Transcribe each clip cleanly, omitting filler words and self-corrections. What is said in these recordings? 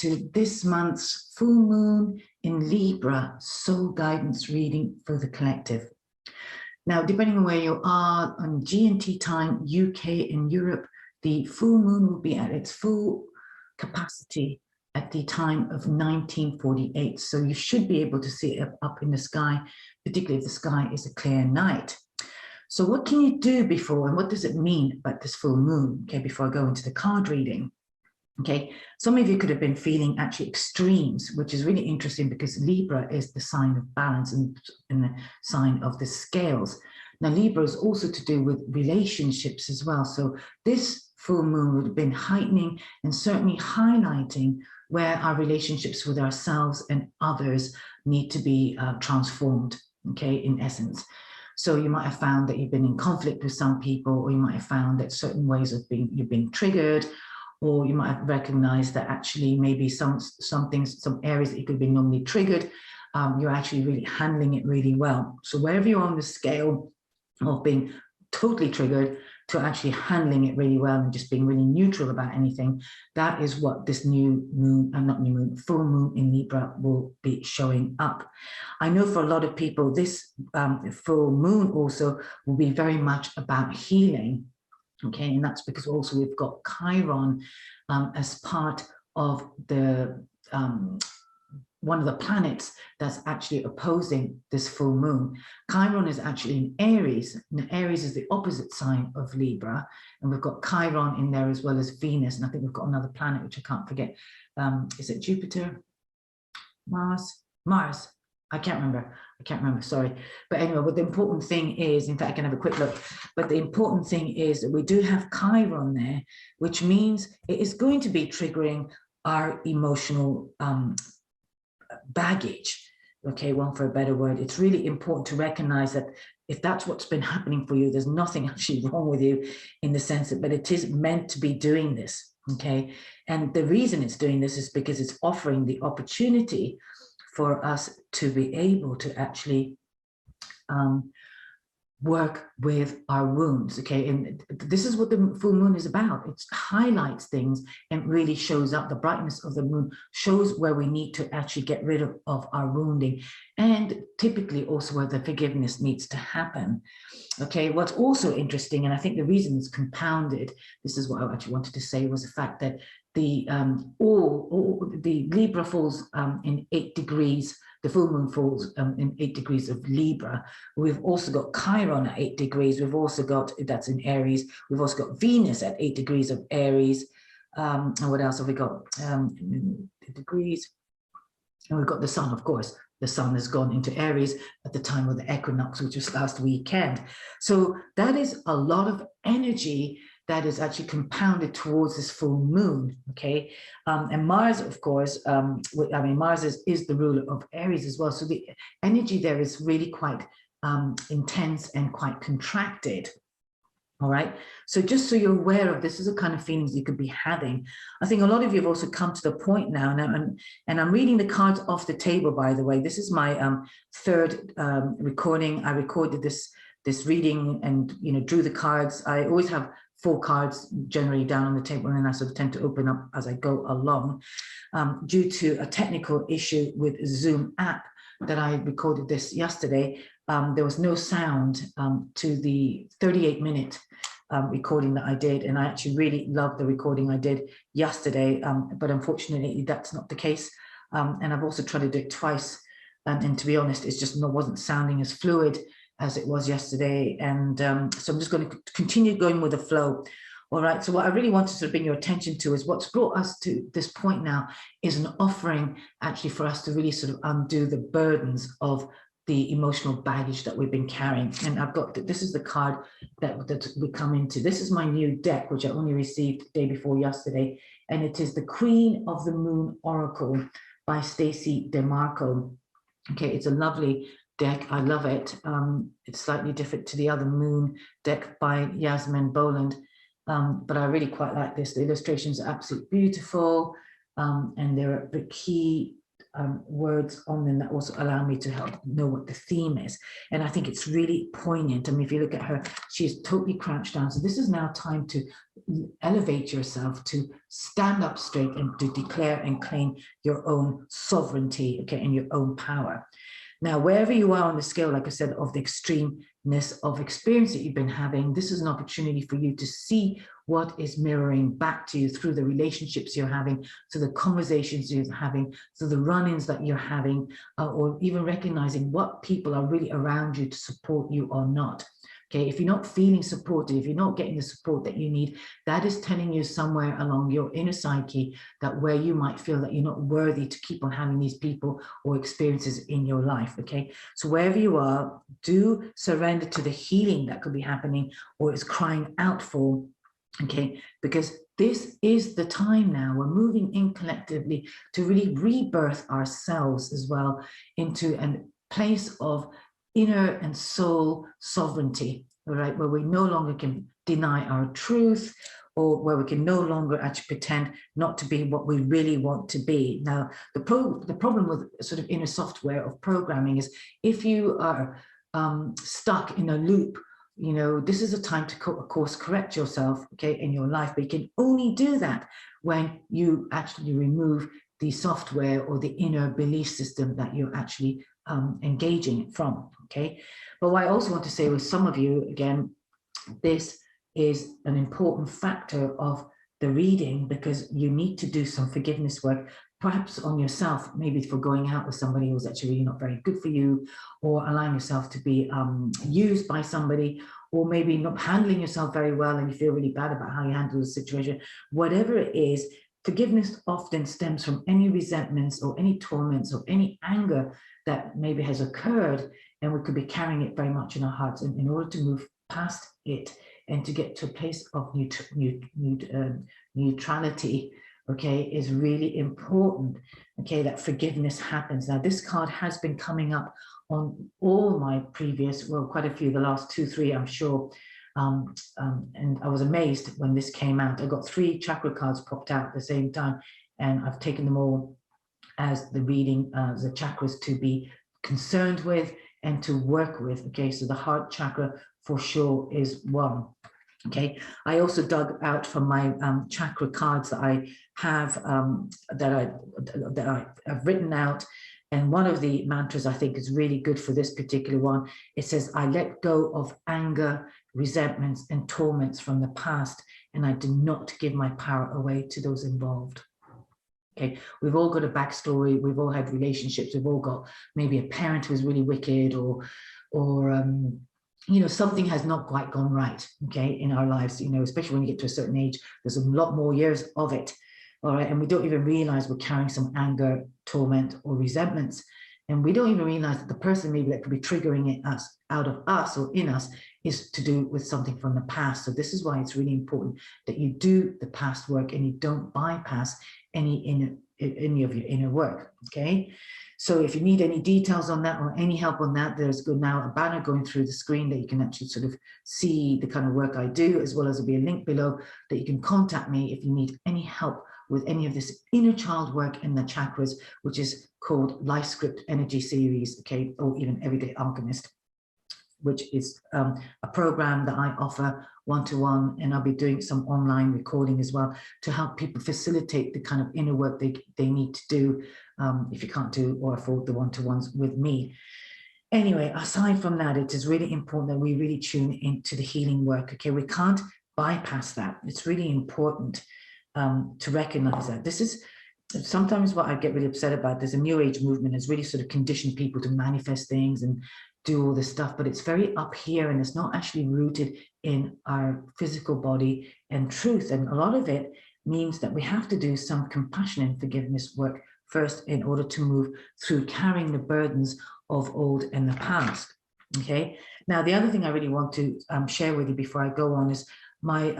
to this month's full moon in Libra, soul guidance reading for the collective. Now, depending on where you are on GMT time, UK and Europe, the full moon will be at its full capacity at the time of 1948. So you should be able to see it up in the sky, particularly if the sky is a clear night. So what can you do before, and what does it mean about this full moon? Okay, before I go into the card reading. Okay, some of you could have been feeling actually extremes, which is really interesting because Libra is the sign of balance and the sign of the scales. Now, Libra is also to do with relationships as well. So this full moon would have been heightening and certainly highlighting where our relationships with ourselves and others need to be transformed, okay, in essence. So you might have found that you've been in conflict with some people, or you might have found that certain ways of you've been triggered, or you might have recognized that actually maybe some things, some areas that you could be normally triggered, you're actually really handling it really well. So wherever you're on the scale of being totally triggered to actually handling it really well and just being really neutral about anything, that is what this new moon, not new moon, full moon in Libra will be showing up. I know for a lot of people, this full moon also will be very much about healing. Okay, and that's because also we've got Chiron as part of the one of the planets that's actually opposing this full moon. Chiron is actually in Aries, and Aries is the opposite sign of Libra, and we've got Chiron in there as well as Venus, and I think we've got another planet which I can't forget. Is it Jupiter? Mars? I can't remember, sorry. But anyway, what the important thing is, in fact, I can have a quick look, but the important thing is that we do have Chiron there, which means it is going to be triggering our emotional baggage, okay, one for a better word. It's really important to recognize that if that's what's been happening for you, there's nothing actually wrong with you in the sense that, but it is meant to be doing this, okay? And the reason it's doing this is because it's offering the opportunity for us to be able to actually work with our wounds, okay? And this is what the full moon is about. It highlights things and really shows up. The brightness of the moon shows where we need to actually get rid of our wounding, and typically also where the forgiveness needs to happen. Okay, what's also interesting, and I think the reason it's compounded, this is what I actually wanted to say, was the fact that the Libra falls in 8 degrees, the full moon falls in 8 degrees of Libra. We've also got Chiron at 8 degrees. We've also got, that's in Aries. We've also got Venus at 8 degrees of Aries. And what else have we got? Degrees. And we've got the sun, of course. The sun has gone into Aries at the time of the equinox, which was last weekend. So that is a lot of energy that is actually compounded towards this full moon, okay? And Mars, of course, I mean, Mars is the ruler of Aries as well. So the energy there is really quite intense and quite contracted, all right? So just so you're aware of, this is the kind of feelings you could be having. I think a lot of you have also come to the point now, and I'm reading the cards off the table, by the way. This is my third recording. I recorded this reading and, you know, drew the cards. I always have 4 cards generally down on the table, and then I sort of tend to open up as I go along. Due to a technical issue with Zoom app that I recorded this yesterday, there was no sound to the 38-minute recording that I did, and I actually really loved the recording I did yesterday, but unfortunately that's not the case. And I've also tried to do it twice, and to be honest, it's just wasn't sounding as fluid as it was yesterday. And so I'm just going to continue going with the flow. All right, so what I really want to sort of bring your attention to is what's brought us to this point now is an offering actually for us to really sort of undo the burdens of the emotional baggage that we've been carrying. And I've got, this is the card that we come into. This is my new deck, which I only received the day before yesterday. And it is the Queen of the Moon Oracle by Stacey DeMarco. Okay, it's a lovely deck. I love it. It's slightly different to the other moon deck by Yasmin Boland, but I really quite like this. The illustrations are absolutely beautiful, and there are the key words on them that also allow me to help know what the theme is. And I think it's really poignant. I mean, if you look at her, she's totally crouched down. So this is now time to elevate yourself, to stand up straight and to declare and claim your own sovereignty, okay, and your own power. Now, wherever you are on the scale, like I said, of the extremeness of experience that you've been having, this is an opportunity for you to see what is mirroring back to you through the relationships you're having, through the conversations you're having, through the run-ins that you're having, or even recognizing what people are really around you to support you or not. Okay, if you're not feeling supported, if you're not getting the support that you need, that is telling you somewhere along your inner psyche that where you might feel that you're not worthy to keep on having these people or experiences in your life, okay? So wherever you are, do surrender to the healing that could be happening or is crying out for, okay? Because this is the time now, we're moving in collectively to really rebirth ourselves as well into a place of inner and soul sovereignty, all right, where we no longer can deny our truth, or where we can no longer actually pretend not to be what we really want to be. Now, the problem with sort of inner software of programming is if you are stuck in a loop, you know, this is a time to, of course, correct yourself, okay, in your life, but you can only do that when you actually remove the software or the inner belief system that you're actually engaging from, okay? But what I also want to say with some of you, again, this is an important factor of the reading because you need to do some forgiveness work, perhaps on yourself, maybe for going out with somebody who's actually really not very good for you, or allowing yourself to be used by somebody, or maybe not handling yourself very well and you feel really bad about how you handle the situation. Whatever it is, forgiveness often stems from any resentments or any torments or any anger that maybe has occurred, and we could be carrying it very much in our hearts. And in order to move past it and to get to a place of neutrality, okay, is really important, okay, that forgiveness happens. Now, this card has been coming up on all my previous, well, quite a few, the last 2, 3, I'm sure. And I was amazed when this came out. I got 3 chakra cards popped out at the same time, and I've taken them all as the reading, the chakras to be concerned with and to work with, okay? So the heart chakra for sure is one, okay? I also dug out from my chakra cards that I have, that I've written out, and one of the mantras I think is really good for this particular one. It says, I let go of anger, resentments, and torments from the past, and I do not give my power away to those involved. Okay, we've all got a backstory, we've all had relationships, we've all got maybe a parent who's really wicked, or you know, something has not quite gone right, okay, in our lives, you know, especially when you get to a certain age, there's a lot more years of it, all right, and we don't even realize we're carrying some anger, torment, or resentments, and we don't even realize that the person maybe that could be triggering it us out of us or in us is to do with something from the past. So this is why it's really important that you do the past work and you don't bypass any of your inner work, okay? So if you need any details on that or any help on that, there's now a banner going through the screen that you can actually sort of see the kind of work I do, as well as there'll be a link below that you can contact me if you need any help with any of this inner child work in the chakras, which is called Life Script Energy Series, okay, or even Everyday Alchemist, which is a program that I offer one-to-one, and I'll be doing some online recording as well to help people facilitate the kind of inner work they need to do if you can't do or afford the one-to-ones with me. Anyway, aside from that, it is really important that we really tune into the healing work, okay? We can't bypass that. It's really important to recognize that. This is sometimes what I get really upset about. There's a new age movement that's really sort of conditioned people to manifest things and do all this stuff, but it's very up here and it's not actually rooted in our physical body and truth. And a lot of it means that we have to do some compassion and forgiveness work first in order to move through carrying the burdens of old and the past, okay? Now, the other thing I really want to share with you before I go on is my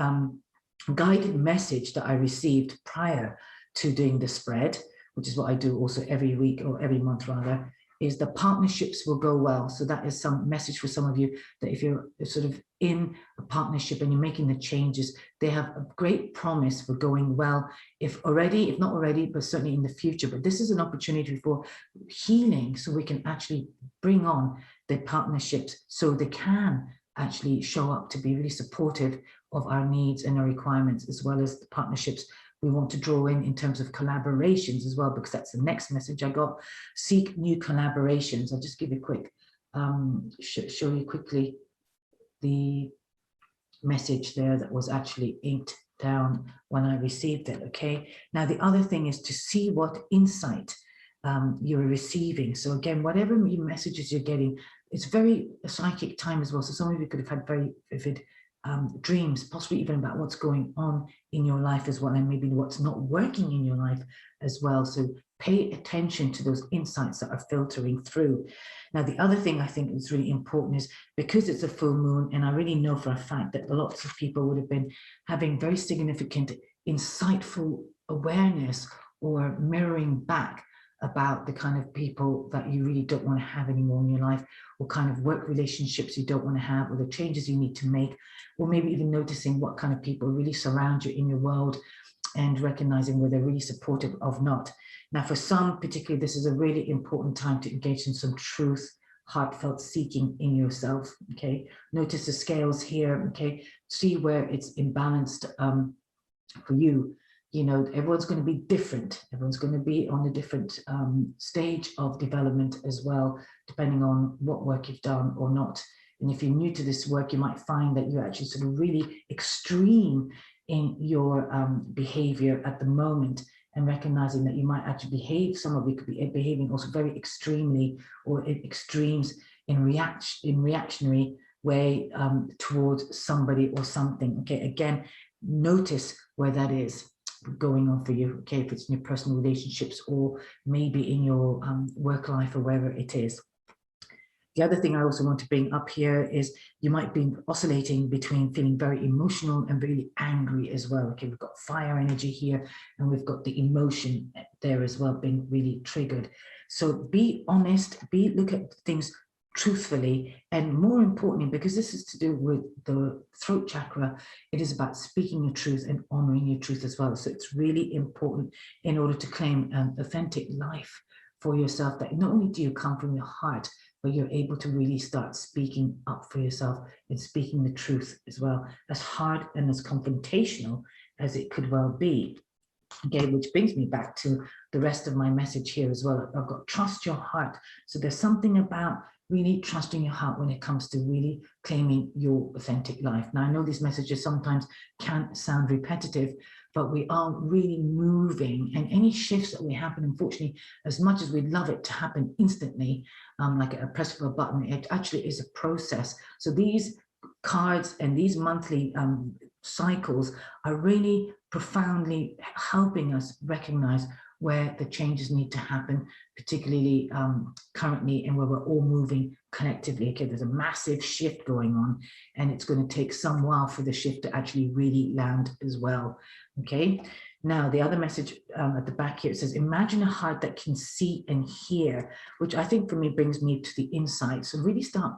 guided message that I received prior to doing the spread, which is what I do also every week or every month rather. is the partnerships will go well. So that is some message for some of you, that if you're sort of in a partnership and you're making the changes, they have a great promise for going well, if not already, but certainly in the future. But this is an opportunity for healing, so we can actually bring on the partnerships so they can actually show up to be really supportive of our needs and our requirements, as well as the partnerships we want to draw in terms of collaborations as well, because that's the next message I got. Seek new collaborations. I'll just give you a quick, show you quickly the message there that was actually inked down when I received it, okay? Now, the other thing is to see what insight you're receiving. So again, whatever messages you're getting, it's very a psychic time as well. So some of you could have had very vivid dreams, possibly even about what's going on in your life as well, and maybe what's not working in your life as well. So pay attention to those insights that are filtering through. Now, the other thing I think is really important is, because it's a full moon, and I really know for a fact that lots of people would have been having very significant, insightful awareness or mirroring back about the kind of people that you really don't want to have anymore in your life, or kind of work relationships you don't want to have, or the changes you need to make, or maybe even noticing what kind of people really surround you in your world, and recognizing whether they're really supportive of not. Now, for some particularly, this is a really important time to engage in some truth, heartfelt seeking in yourself, okay? Notice the scales here, okay? See where it's imbalanced for you. You know, everyone's going to be different. Everyone's going to be on a different stage of development as well, depending on what work you've done or not. And if you're new to this work, you might find that you're actually sort of really extreme in your behavior at the moment, and recognizing that you might actually behave, some of you could be behaving also very extremely, or in extremes in reactionary way towards somebody or something. Okay, again, notice where that is going on for you, okay, if it's in your personal relationships or maybe in your work life or wherever it is. The other thing I also want to bring up here is you might be oscillating between feeling very emotional and really angry as well. Okay, we've got fire energy here, and we've got the emotion there as well being really triggered. So be honest, look at things truthfully, and more importantly, because this is to do with the throat chakra, it is about speaking your truth and honoring your truth as well. So it's really important in order to claim an authentic life for yourself, that not only do you come from your heart, but you're able to really start speaking up for yourself and speaking the truth as well, as hard and as confrontational as it could well be. Okay, which brings me back to the rest of my message here as well. I've got trust your heart. So there's something about really trusting your heart when it comes to really claiming your authentic life. Now, I know these messages sometimes can sound repetitive, but we are really moving, and any shifts that we happen, unfortunately, as much as we'd love it to happen instantly, like a press of a button, it actually is a process. So these cards and these monthly cycles are really profoundly helping us recognize where the changes need to happen, particularly currently, and where we're all moving collectively. Okay, there's a massive shift going on, and it's going to take some while for the shift to actually really land as well. Okay, now the other message at the back here, it says, imagine a heart that can see and hear, which I think for me brings me to the insight. So really start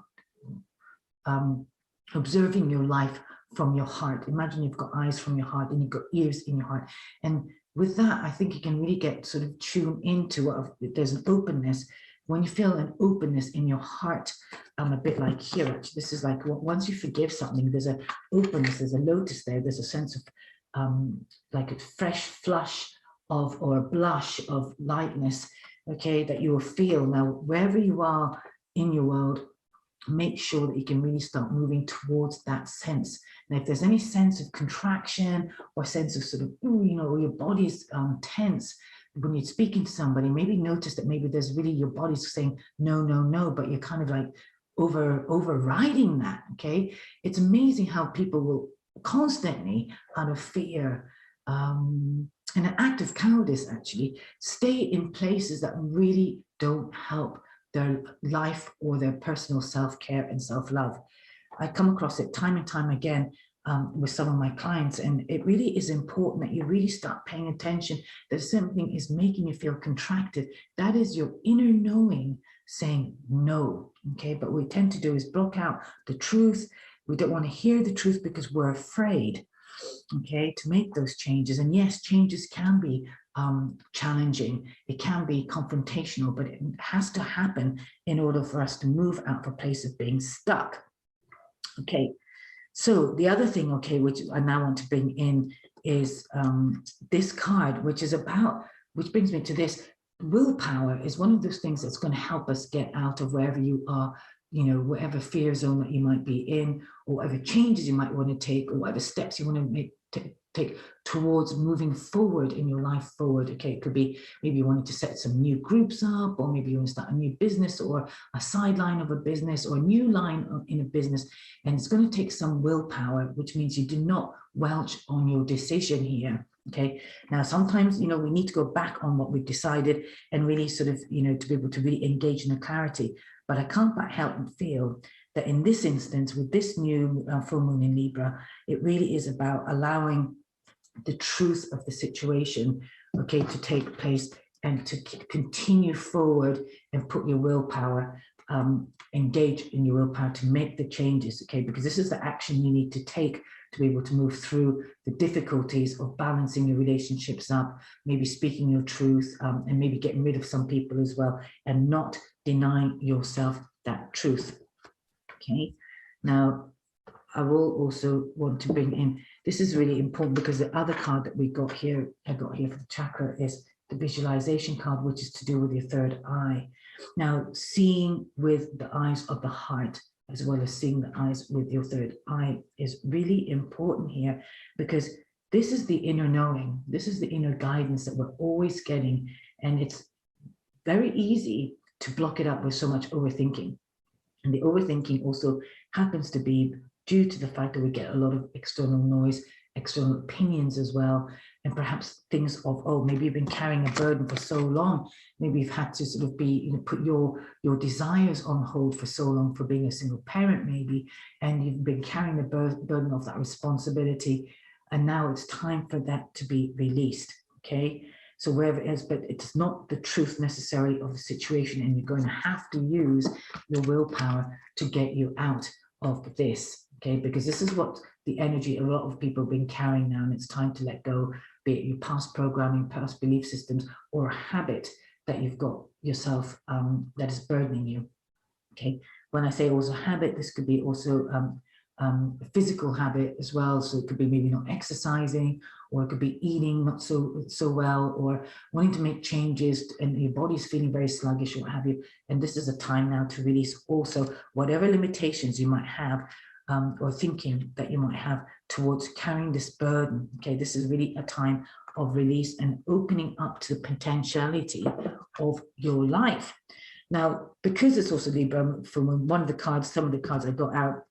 observing your life from your heart. Imagine you've got eyes from your heart and you've got ears in your heart. And with that, I think you can really get sort of tuned into what, there's an openness. When you feel an openness in your heart, a bit like here, actually, this is like once you forgive something, there's an openness, there's a lotus there, there's a sense of like a fresh flush of, or a blush of lightness, okay, that you will feel. Now, wherever you are in your world, make sure that you can really start moving towards that sense. Now, if there's any sense of contraction or sense of sort of, you know, your body's tense when you're speaking to somebody, maybe notice that maybe there's really your body's saying no, no, no, but you're kind of like overriding that. Okay, it's amazing how people will constantly, out of fear and an act of cowardice, actually stay in places that really don't help their life or their personal self-care and self-love. I come across it time and time again with some of my clients, and it really is important that you really start paying attention that something is making you feel contracted. That is your inner knowing saying no, okay? But what we tend to do is block out the truth. We don't want to hear the truth because we're afraid, okay, to make those changes. And yes, changes can be challenging. It can be confrontational, but it has to happen in order for us to move out of a place of being stuck. Okay, so the other thing, okay, which I now want to bring in is this card, which brings me to this. Willpower is one of those things that's going to help us get out of wherever you are, you know, whatever fear zone that you might be in, or whatever changes you might want to take, or whatever steps you want to take towards moving forward in your life forward. Okay, it could be maybe you wanted to set some new groups up, or maybe you want to start a new business, or a sideline of a business, or a new line in a business, and it's going to take some willpower, which means you do not welch on your decision here. Okay, now sometimes, you know, we need to go back on what we've decided and really sort of, you know, to be able to really engage in the clarity. But I can't but help and feel that in this instance, with this new full moon in Libra, it really is about allowing the truth of the situation, okay, to take place and to continue forward and put your willpower, engage in your willpower to make the changes, okay, because this is the action you need to take to be able to move through the difficulties of balancing your relationships up, maybe speaking your truth, and maybe getting rid of some people as well, and not denying yourself that truth. Okay, now I will also want to bring in, this is really important because the other card that I got here for the chakra is the visualization card, which is to do with your third eye. Now, seeing with the eyes of the heart, as well as seeing the eyes with your third eye, is really important here, because this is the inner knowing, this is the inner guidance that we're always getting, and it's very easy to block it up with so much overthinking. And the overthinking also happens to be due to the fact that we get a lot of external noise, external opinions as well, and perhaps things of, oh, maybe you've been carrying a burden for so long, maybe you've had to sort of be, you know, put your desires on hold for so long for being a single parent maybe, and you've been carrying the burden of that responsibility, and now it's time for that to be released, okay? So wherever it is, but it's not the truth necessarily of the situation, and you're going to have to use your willpower to get you out of this, okay? Because this is what the energy a lot of people have been carrying now, and it's time to let go, be it your past programming, past belief systems, or a habit that you've got yourself that is burdening you, okay? When I say also habit, this could be also a physical habit as well. So it could be maybe not exercising, or it could be eating not so well, or wanting to make changes and your body's feeling very sluggish or what have you. And this is a time now to release also whatever limitations you might have, or thinking that you might have towards carrying this burden. Okay, this is really a time of release and opening up to the potentiality of your life. Now, because it's also Libra, from one of the cards, some of the cards I got out,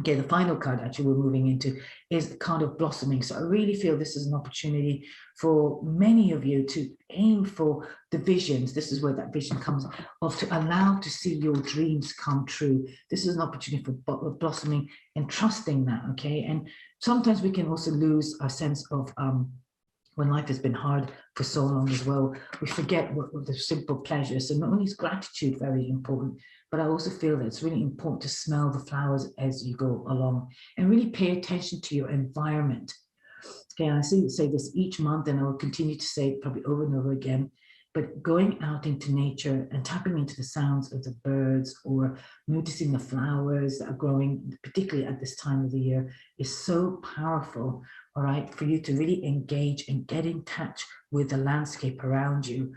okay, the final card actually we're moving into is the card of blossoming. So I really feel this is an opportunity for many of you to aim for the visions. This is where that vision comes of, to allow to see your dreams come true. This is an opportunity for blossoming and trusting that, okay? And sometimes we can also lose a sense of when life has been hard for so long as well, we forget what the simple pleasures. So not only is gratitude very important, but I also feel that it's really important to smell the flowers as you go along and really pay attention to your environment. Okay, I say this each month, and I will continue to say it probably over and over again, but going out into nature and tapping into the sounds of the birds, or noticing the flowers that are growing, particularly at this time of the year, is so powerful, all right, for you to really engage and get in touch with the landscape around you.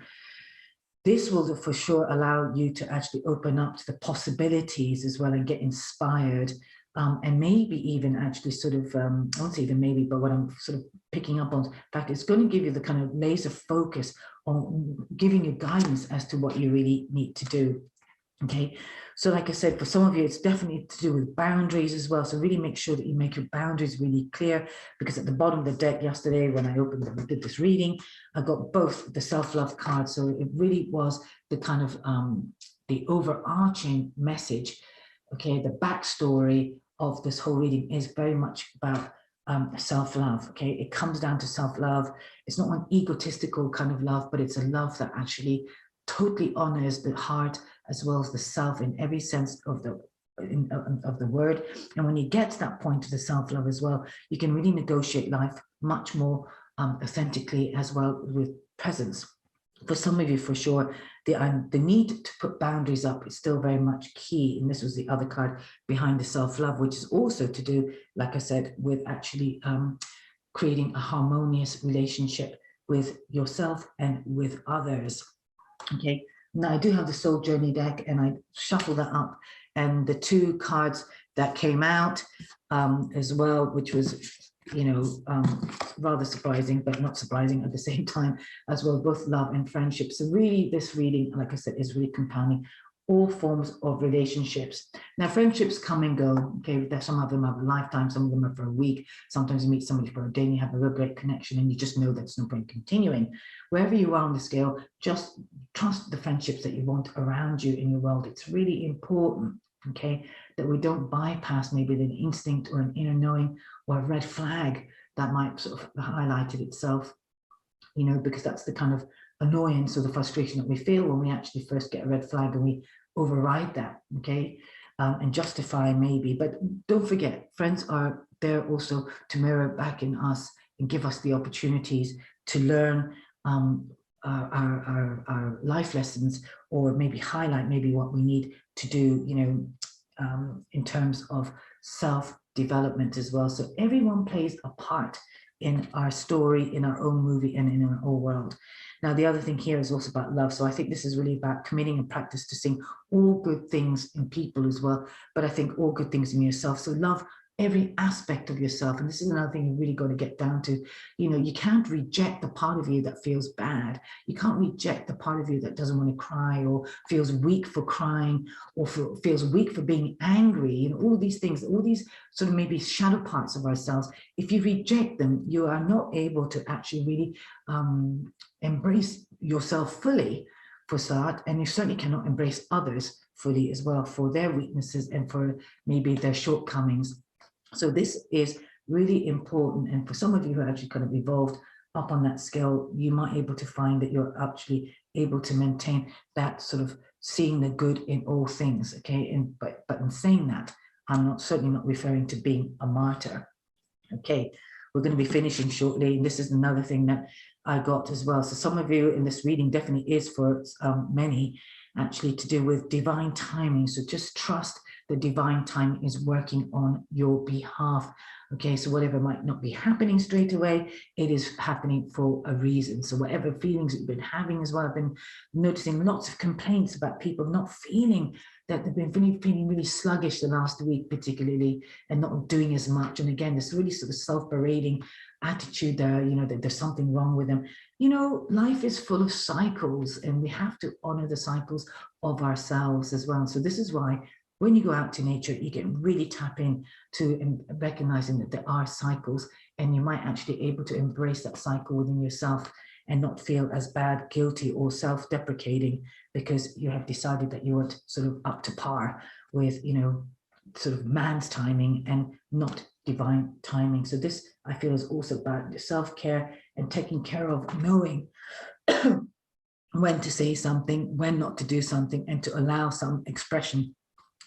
This will for sure allow you to actually open up to the possibilities as well and get inspired, and maybe even actually sort of, I won't say even maybe, but what I'm sort of picking up on, in fact, it's going to give you the kind of laser focus on giving you guidance as to what you really need to do. Okay, so like I said, for some of you, it's definitely to do with boundaries as well. So really make sure that you make your boundaries really clear, because at the bottom of the deck yesterday, when I opened and did this reading, I got both the self-love cards. So it really was the kind of the overarching message. Okay, the backstory of this whole reading is very much about self-love. Okay, it comes down to self-love. It's not an egotistical kind of love, but it's a love that actually totally honors the heart as well as the self in every sense of the word. And when you get to that point of the self-love as well, you can really negotiate life much more authentically as well, with presence. For some of you, for sure, the need to put boundaries up is still very much key. And this was the other card behind the self-love, which is also to do, like I said, with actually creating a harmonious relationship with yourself and with others. Okay, now I do have the soul journey deck, and I shuffle that up, and the two cards that came out as well, which was, you know, rather surprising, but not surprising at the same time as well, both love and friendship. So really this reading, like I said, is really compounding all forms of relationships. Now, friendships come and go. Okay, some of them have a lifetime, some of them are for a week. Sometimes you meet somebody for a day and you have a real great connection, and you just know that's no point continuing. Wherever you are on the scale, just trust the friendships that you want around you in your world. It's really important, okay, that we don't bypass maybe the instinct or an inner knowing or a red flag that might sort of highlighted itself, you know, because that's the kind of annoyance or the frustration that we feel when we actually first get a red flag and we override that, okay, and justify maybe. But don't forget, friends are there also to mirror back in us and give us the opportunities to learn our life lessons, or maybe highlight maybe what we need to do, you know, in terms of self-development as well. So everyone plays a part in our story, in our own movie, and in our own world. Now, the other thing here is also about love. So I think this is really about committing a practice to seeing all good things in people as well, but I think all good things in yourself. So love every aspect of yourself. And this is another thing you really got to get down to. You know, you can't reject the part of you that feels bad. You can't reject the part of you that doesn't want to cry, or feels weak for crying, or feels weak for being angry. You know, all these things, all these sort of maybe shadow parts of ourselves. If you reject them, you are not able to actually really embrace yourself fully, for start, and you certainly cannot embrace others fully as well, for their weaknesses and for maybe their shortcomings. So this is really important. And for some of you who are actually kind of evolved up on that scale, you might be able to find that you're actually able to maintain that sort of seeing the good in all things, okay? And but in saying that, I'm certainly not referring to being a martyr. Okay, we're going to be finishing shortly, and this is another thing that I got as well. So some of you in this reading definitely is for many actually to do with divine timing. So just trust the divine timing is working on your behalf. Okay, so whatever might not be happening straight away, it is happening for a reason. So whatever feelings you've been having as well, I've been noticing lots of complaints about people not feeling that they've been feeling really sluggish the last week, particularly, and not doing as much. And again, this really sort of self-berating attitude there, you know, that there's something wrong with them. You know, life is full of cycles, and we have to honor the cycles of ourselves as well. So this is why when you go out to nature, you can really tap in to recognizing that there are cycles, and you might actually be able to embrace that cycle within yourself and not feel as bad, guilty, or self-deprecating because you have decided that you weren't sort of up to par with, you know, sort of man's timing and not divine timing. So this, I feel, is also about self-care and taking care of knowing when to say something, when not to do something, and to allow some expression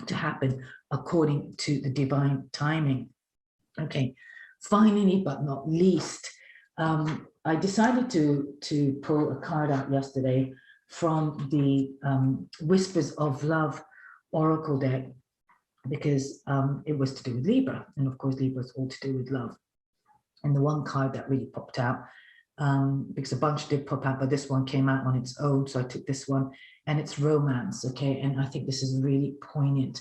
to happen according to the divine timing. Okay, finally, but not least, I decided to pull a card out yesterday from the Whispers of Love Oracle deck, because it was to do with Libra, and of course Libra is all to do with love. And the one card that really popped out, because a bunch did pop out, but this one came out on its own, so I took this one, and it's romance. Okay, and I think this is a really poignant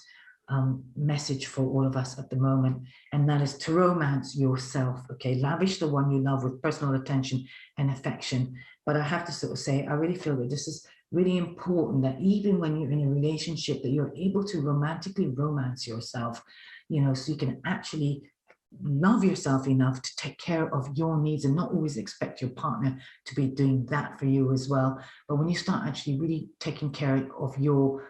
message for all of us at the moment, and that is to romance yourself. Okay, lavish the one you love with personal attention and affection. But I have to sort of say, I really feel that this is really important, that even when you're in a relationship, that you're able to romantically romance yourself, you know, so you can actually love yourself enough to take care of your needs and not always expect your partner to be doing that for you as well. But when you start actually really taking care of your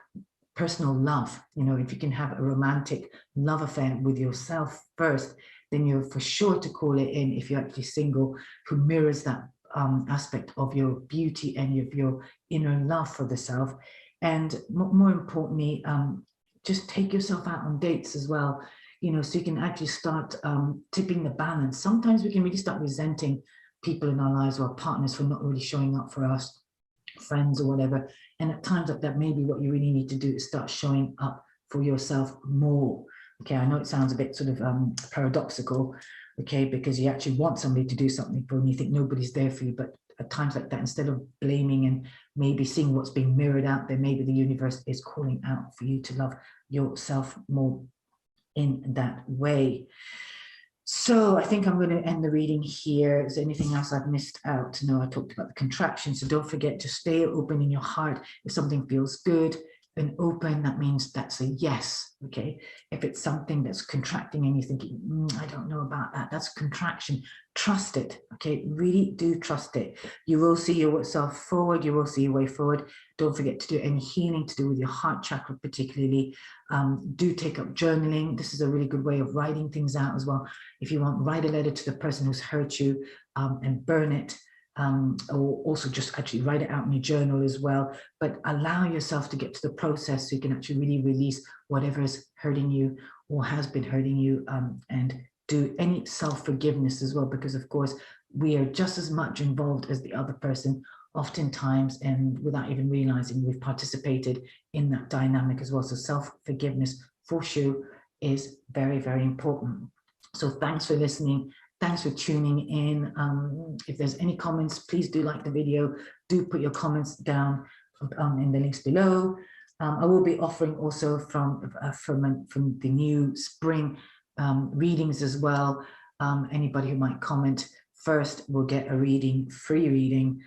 personal love, you know, if you can have a romantic love affair with yourself first, then you're for sure to call it in, if you're actually single, who mirrors that aspect of your beauty and of your inner love for the self. And more importantly, just take yourself out on dates as well, you know, so you can actually start tipping the balance. Sometimes we can really start resenting people in our lives or our partners for not really showing up for us, friends or whatever. And at times like that, maybe what you really need to do is start showing up for yourself more. Okay, I know it sounds a bit sort of paradoxical, okay, because you actually want somebody to do something for you and you think nobody's there for you. But at times like that, instead of blaming and maybe seeing what's being mirrored out there, maybe the universe is calling out for you to love yourself more in that way. So I think I'm going to end the reading here. Is there anything else I've missed out? No, I talked about the contraction. So don't forget to stay open in your heart. If something feels good and open, that means that's a yes. Okay. If it's something that's contracting and you're thinking, I don't know about that, that's contraction. Trust it. Okay. Really do trust it. You will see yourself forward. You will see your way forward. Don't forget to do any healing to do with your heart chakra, particularly. Do take up journaling. This is a really good way of writing things out as well. If you want, write a letter to the person who's hurt you and burn it. Or also just actually write it out in your journal as well, but allow yourself to get to the process so you can actually really release whatever is hurting you or has been hurting you, and do any self-forgiveness as well, because of course we are just as much involved as the other person oftentimes, and without even realizing we've participated in that dynamic as well. So self-forgiveness for sure is very, very important. So thanks for listening. Thanks for tuning in. If there's any comments, please do like the video. Do put your comments down in the links below. I will be offering also from the new spring readings as well. Anybody who might comment first will get a reading, free reading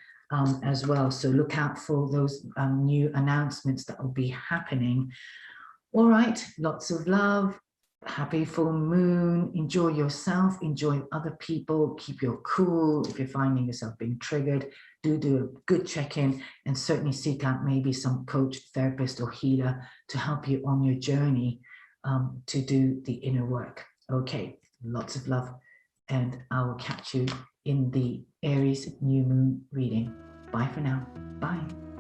as well. So look out for those new announcements that will be happening. All right, lots of love. Happy full moon. Enjoy yourself, enjoy other people, keep your cool. If you're finding yourself being triggered, do a good check-in, and certainly seek out maybe some coach, therapist, or healer to help you on your journey to do the inner work. Okay, lots of love, and I will catch you in the Aries new moon reading. Bye for now. Bye.